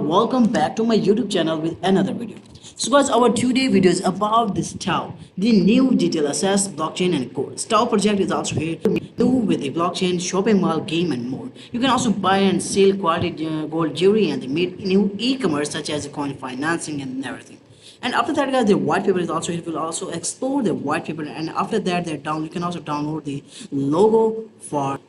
welcome back to my YouTube channel with another video. So guys, our today video is about this Tau, the new detail assess blockchain and code. Tau project is also here to do with the blockchain, shopping mall, game and more. You can also buy and sell quality gold jewelry and they meet new e-commerce such as coin financing and everything. And after that guys, the white paper is also here. We'll also explore the white paper, and after that you can also download the logo for.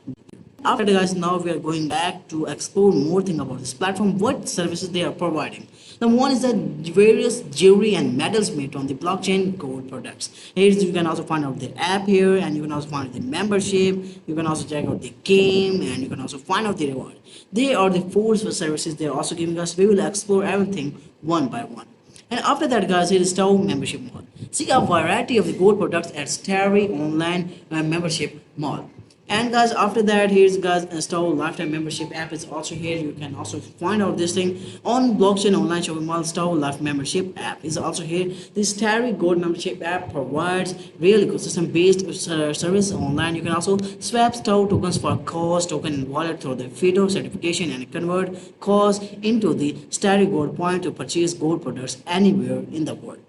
After that guys, now we are going back to explore more thing about this platform, what services they are providing. Number one is that various jewelry and medals made on the blockchain gold products. Here you can also find out the app here, and you can also find out the membership. You can also check out the game, and you can also find out the reward. They are the four services they are also giving us. We will explore everything one by one. And after that guys, here is Tau membership mall. See a variety of the gold products at Starry online membership mall. And guys, after that, here's guys install lifetime membership app is also here. You can also find out this thing on blockchain online shopping mall. Install life membership app is also here. This Starry gold membership app provides real ecosystem based service online. You can also swap Tau tokens for cause token and wallet through the FIDO certification and convert cause into the Starry gold point to purchase gold products anywhere in the world.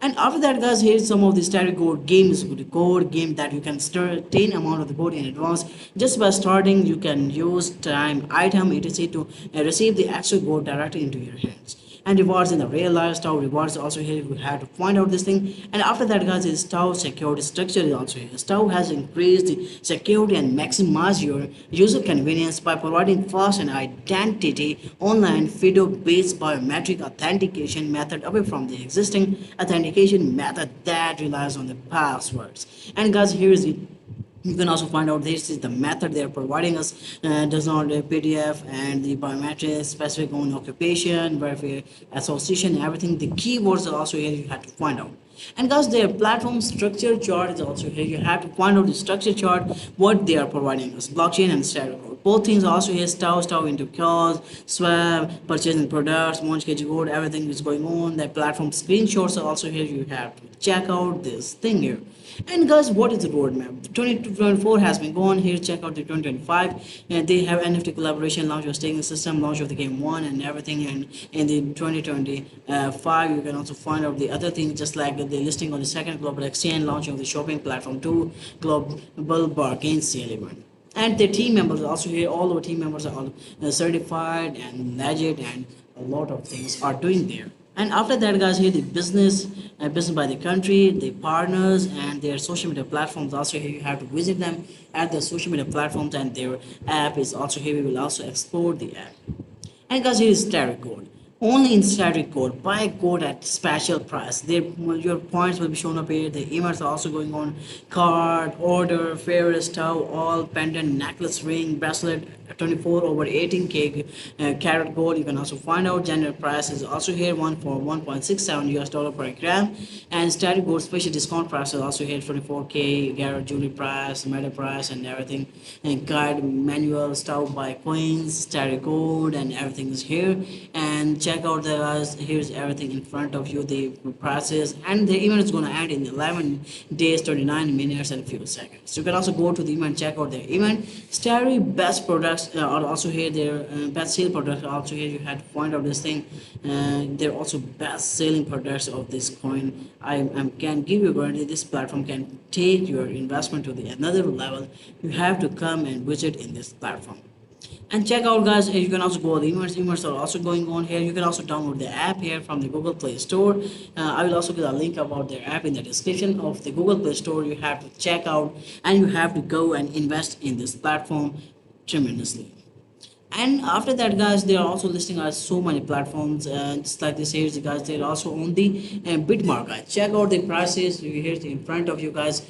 And after that guys, here's some of the static code games with the code game that you can start 10 amount of the code in advance. Just by starting, you can use time item etc to receive the actual code directly into your hands. And rewards in the real life. Tau rewards also here. You have to find out this thing. And after that guys, is Tau security structure is also here. Tau has increased the security and maximized your user convenience by providing fast and identity online FIDO based biometric authentication method away from the existing authentication method that relies on the passwords. And guys, here is the, you can also find out this is the method they are providing us. Does not PDF and the biometric specific on occupation, verify association, everything. The keywords are also here. You have to find out. And guys, their platform structure chart is also here. You have to find out the structure chart what they are providing us, blockchain and static code. Both things are also here. Tau into cause, swap, purchasing products, mortgage code, everything is going on. The platform screenshots are also here. You have to check out this thing here. And guys, what is the roadmap? The 2024 has been gone here. Check out the 2025, and they have NFT collaboration, launch of staking system, launch of the game one, and everything. And in the 2025, you can also find out the other things, just like the listing on the second global exchange, launch of the shopping platform 2, global bargain sale event. And the team members are also here. All our team members are all certified and legit, and a lot of things are doing there. And after that guys, here the business by the country, the partners and their social media platforms also here. You have to visit them at the social media platforms, and their app is also here. We will also explore the app. And guys, here is static code. Only in static code, buy code at special price. Your points will be shown up here. The emails are also going on. Card, order, Ferris, Tau, all pendant, necklace, ring, bracelet, 24 over 18k carat gold. You can also find out general price is also here, one for 1.67 US dollar per gram. And static gold special discount price is also here, 24k carat jewelry price, metal price and everything. And guide manual stuff by coins, static gold, and everything is here. And check out the guys, here's everything in front of you, the prices. And the event is going to end in 11 days 29 minutes and few seconds. You can also go to the event, check out the event. Starry best products are also here. Their best sale products are also here. You have to find out this thing. They're also best selling products of this coin. I can give you a guarantee this platform can take your investment to the another level. You have to come and visit in this platform. And check out guys, you can also go the emails are also going on here. You can also download the app here from the Google Play Store. I will also give a link about their app in the description of the Google Play Store. You have to check out, and you have to go and invest in this platform tremendously. And after that guys, they are also listing us so many platforms, just like this here guys. They're also on the Bitmark guys. Check out the prices here's in front of you guys.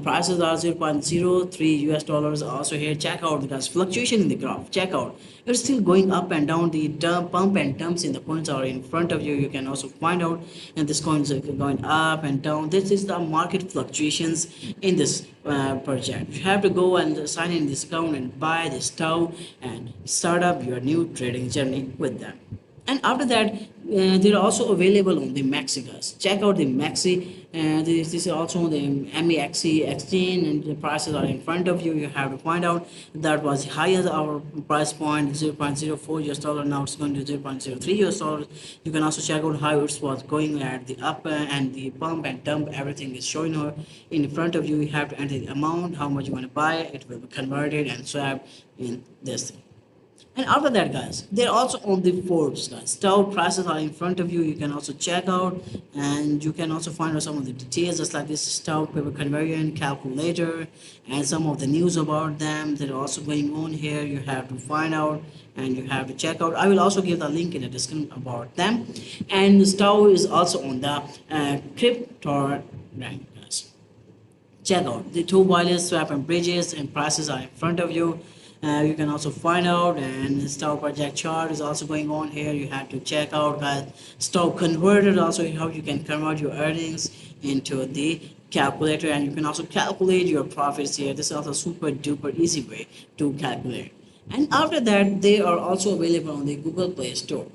Prices are 0.03 US dollars also here. Check out the guys fluctuation in the graph. Check out, it's still going up and down. The pump and dumps in the coins are in front of you. You can also find out, and this coins are going up and down. This is the market fluctuations in this project. You have to go and sign in this account and buy this Tau and start up your new trading journey with them. And after that, they're also available on the Maxi, guys. Check out the Maxi. This is also on the MEXC exchange, and the prices are in front of you. You have to find out that was high as our price point, 0.04 US dollar. Now it's going to 0.03 US dollars. You can also check out how it was going at the up and the pump and dump. Everything is showing her in front of you. You have to enter the amount, how much you want to buy. It will be converted and swapped in this thing. And after that, guys, they're also on the Forbes, guys. Stove prices are in front of you. You can also check out, and you can also find out some of the details, just like this stove paper conversion calculator, and some of the news about them that are also going on here. You have to find out, and you have to check out. I will also give the link in the description about them. And the stove is also on the crypto rank, guys. Check out the two wireless swap and bridges, and prices are in front of you. You can also find out, and stock project chart is also going on here. You have to check out, guys. Stock converter, also how you can convert your earnings into the calculator, and you can also calculate your profits here. This is also super duper easy way to calculate. And after that, they are also available on the Google Play Store.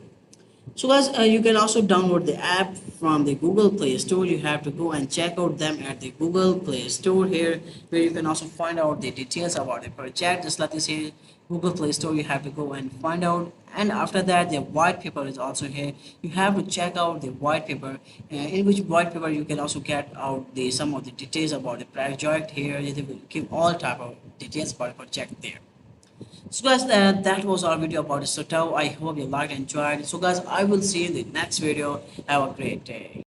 So guys, you can also download the app from the Google Play Store. You have to go and check out them at the Google Play Store here, where you can also find out the details about the project. Just like this here, Google Play Store, you have to go and find out. And after that, the white paper is also here. You have to check out the white paper, in which white paper you can also get out the some of the details about the project here. They will give all type of details about the project there. So guys, that was our video about the Sotao. I hope you liked and enjoyed. So guys, I will see you in the next video. Have a great day.